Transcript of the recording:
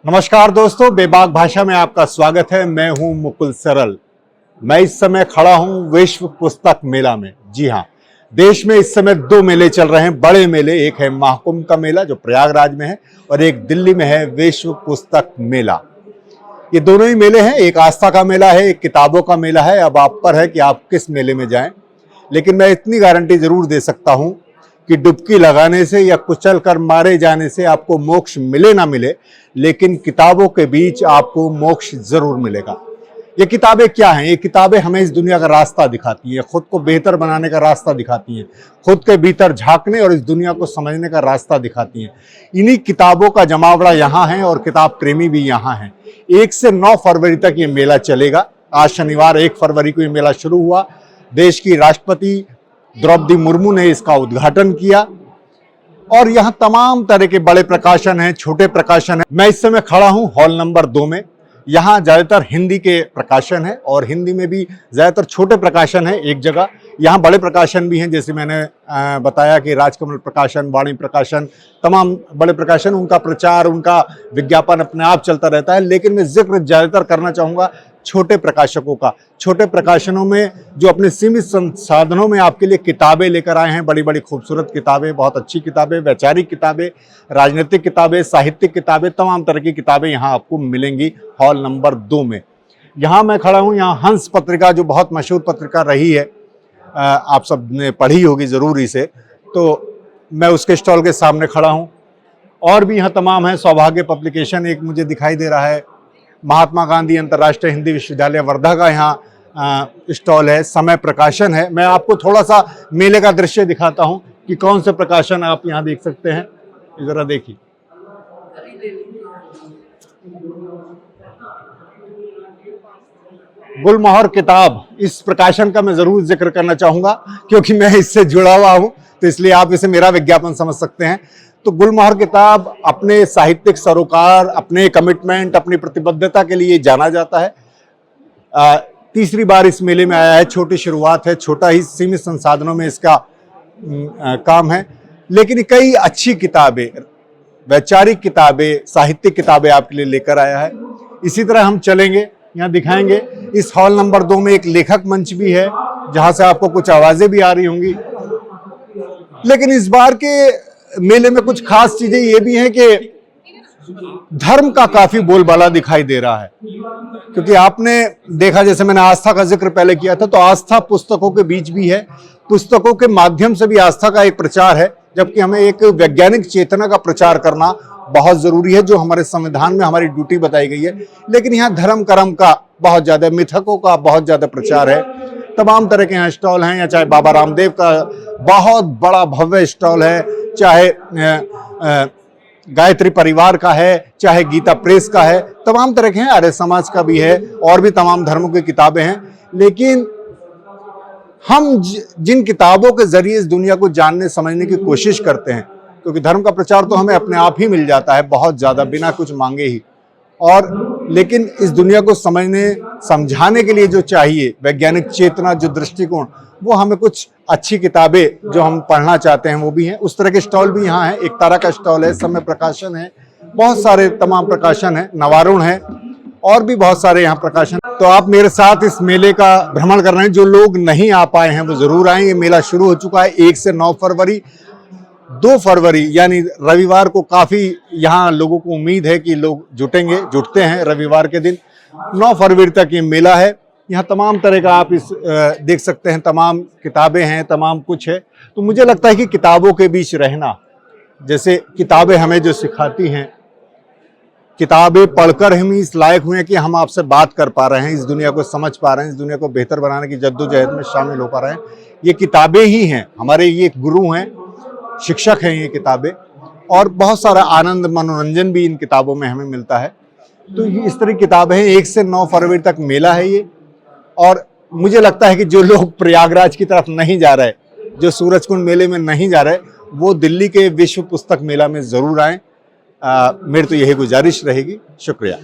नमस्कार दोस्तों, बेबाक भाषा में आपका स्वागत है। मैं हूं मुकुल सरल। मैं इस समय खड़ा हूं विश्व पुस्तक मेला में। जी हां, देश में इस समय दो मेले चल रहे हैं, बड़े मेले। एक है महाकुंभ का मेला जो प्रयागराज में है और एक दिल्ली में है विश्व पुस्तक मेला। ये दोनों ही मेले हैं, एक आस्था का मेला है, एक किताबों का मेला है। अब आप पर है कि आप किस मेले में जाएं, लेकिन मैं इतनी गारंटी जरूर दे सकता हूं कि डुबकी लगाने से या कुचल कर मारे जाने से आपको मोक्ष मिले ना मिले, लेकिन किताबों के बीच आपको मोक्ष जरूर मिलेगा। ये किताबें क्या हैं? ये किताबें हमें इस दुनिया का रास्ता दिखाती हैं, खुद को बेहतर बनाने का रास्ता दिखाती हैं, खुद के भीतर झांकने और इस दुनिया को समझने का रास्ता दिखाती हैं। इन्हीं किताबों का जमावड़ा यहाँ है और किताब प्रेमी भी यहाँ हैं। 1 से 9 फरवरी तक ये मेला चलेगा। आज शनिवार 1 फरवरी को ये मेला शुरू हुआ। देश की राष्ट्रपति द्रौपदी मुर्मू ने इसका उद्घाटन किया और यहाँ तमाम तरह के बड़े प्रकाशन हैं, छोटे प्रकाशन हैं। मैं इस समय खड़ा हूँ हॉल नंबर 2 में। यहाँ ज़्यादातर हिंदी के प्रकाशन है और हिंदी में भी ज़्यादातर छोटे प्रकाशन है। एक जगह यहाँ बड़े प्रकाशन भी हैं, जैसे मैंने बताया कि राजकमल प्रकाशन, वाणी प्रकाशन, तमाम बड़े प्रकाशन, उनका प्रचार, उनका विज्ञापन अपने आप चलता रहता है। लेकिन मैं जिक्र ज़्यादातर करना चाहूँगा छोटे प्रकाशकों का। छोटे प्रकाशनों में जो अपने सीमित संसाधनों में आपके लिए किताबें लेकर आए हैं, बड़ी बड़ी खूबसूरत किताबें, बहुत अच्छी किताबें, वैचारिक किताबें, राजनीतिक किताबें, साहित्यिक किताबें, तमाम तरह की किताबें यहाँ आपको मिलेंगी हॉल नंबर 2 में। यहाँ मैं खड़ा हूँ, यहाँ हंस पत्रिका जो बहुत मशहूर पत्रिका रही है, आप सब ने पढ़ी होगी ज़रूर इसे, तो मैं उसके स्टॉल के सामने खड़ा हूँ। और भी यहाँ तमाम है। सौभाग्य पब्लिकेशन एक मुझे दिखाई दे रहा है। महात्मा गांधी अंतर्राष्ट्रीय हिंदी विश्वविद्यालय वर्धा का यहाँ स्टॉल है। समय प्रकाशन है। मैं आपको थोड़ा सा मेले का दृश्य दिखाता हूँ कि कौन से प्रकाशन आप यहाँ देख सकते हैं। जरा देखिए, गुलमोहर किताब, इस प्रकाशन का मैं जरूर जिक्र करना चाहूंगा क्योंकि मैं इससे जुड़ा हुआ हूं, तो इसलिए आप इसे मेरा विज्ञापन समझ सकते हैं। तो गुलमोहर किताब अपने साहित्यिक सरोकार, अपने कमिटमेंट, अपनी प्रतिबद्धता के लिए जाना जाता है। तीसरी बार इस मेले में आया है। छोटी शुरुआत है, छोटा ही सीमित संसाधनों में इसका काम है, लेकिन कई अच्छी किताबें, वैचारिक किताबें, साहित्यिक किताबें आपके लिए लेकर आया है। इसी तरह हम चलेंगे, यहाँ दिखाएंगे। इस हॉल नंबर 2 में एक लेखक मंच भी है जहां से आपको कुछ आवाजें भी आ रही होंगी। लेकिन इस बार के मेले में कुछ खास चीजें ये भी हैं कि धर्म का काफी बोलबाला दिखाई दे रहा है, क्योंकि आपने देखा, जैसे मैंने आस्था का जिक्र पहले किया था, तो आस्था पुस्तकों के बीच भी है। पुस्तकों के माध्यम से भी आस्था का एक प्रचार है, जबकि हमें एक वैज्ञानिक चेतना का प्रचार करना बहुत जरूरी है, जो हमारे संविधान में हमारी ड्यूटी बताई गई है। लेकिन यहाँ धर्म कर्म का बहुत ज्यादा, मिथकों का बहुत ज्यादा प्रचार है। तमाम तरह के यहाँ स्टॉल हैं, या चाहे बाबा रामदेव का बहुत बड़ा भव्य स्टॉल है, चाहे गायत्री परिवार का है, चाहे गीता प्रेस का है, तमाम तरह के हैं, आर्य समाज का भी है, और भी तमाम धर्मों की किताबें हैं। लेकिन हम जिन किताबों के जरिए इस दुनिया को जानने समझने की कोशिश करते हैं, क्योंकि धर्म का प्रचार तो हमें अपने आप ही मिल जाता है, बहुत ज्यादा, बिना कुछ मांगे ही। और लेकिन इस दुनिया को समझने समझाने के लिए जो चाहिए वैज्ञानिक चेतना, जो दृष्टिकोण, वो हमें कुछ अच्छी किताबें जो हम पढ़ना चाहते हैं वो भी हैं। उस तरह के स्टॉल भी यहाँ है। एक तारा का स्टॉल है, समय प्रकाशन है, बहुत सारे तमाम प्रकाशन है, नवारुण है, और भी बहुत सारे यहाँ प्रकाशन। तो आप मेरे साथ इस मेले का भ्रमण कर रहे हैं। जो लोग नहीं आ पाए हैं वो जरूर आए। ये मेला शुरू हो चुका है 1 से 9 फरवरी। 2 फरवरी यानी रविवार को काफी यहाँ लोगों को उम्मीद है कि लोग जुटते हैं रविवार के दिन। 9 फरवरी तक ये मेला है। यहाँ तमाम तरह का आप इस देख सकते हैं, तमाम किताबें हैं, तमाम कुछ है। तो मुझे लगता है कि किताबों के बीच रहना, जैसे किताबें हमें जो सिखाती हैं, किताबें पढ़कर हम इस लायक हुए हैं कि हम आपसे बात कर पा रहे हैं, इस दुनिया को समझ पा रहे हैं, इस दुनिया को बेहतर बनाने की जद्दोजहद में शामिल हो पा रहे हैं। ये किताबें ही हैं, हमारे ये गुरु हैं, शिक्षक हैं ये किताबें, और बहुत सारा आनंद, मनोरंजन भी इन किताबों में हमें मिलता है। तो ये इस तरह की किताबें हैं। 1 से 9 फरवरी तक मेला है ये। और मुझे लगता है कि जो लोग प्रयागराज की तरफ नहीं जा रहे, जो सूरजकुंड मेले में नहीं जा रहे, वो दिल्ली के विश्व पुस्तक मेला में जरूर आए। मेरी तो यही गुजारिश रहेगी। शुक्रिया।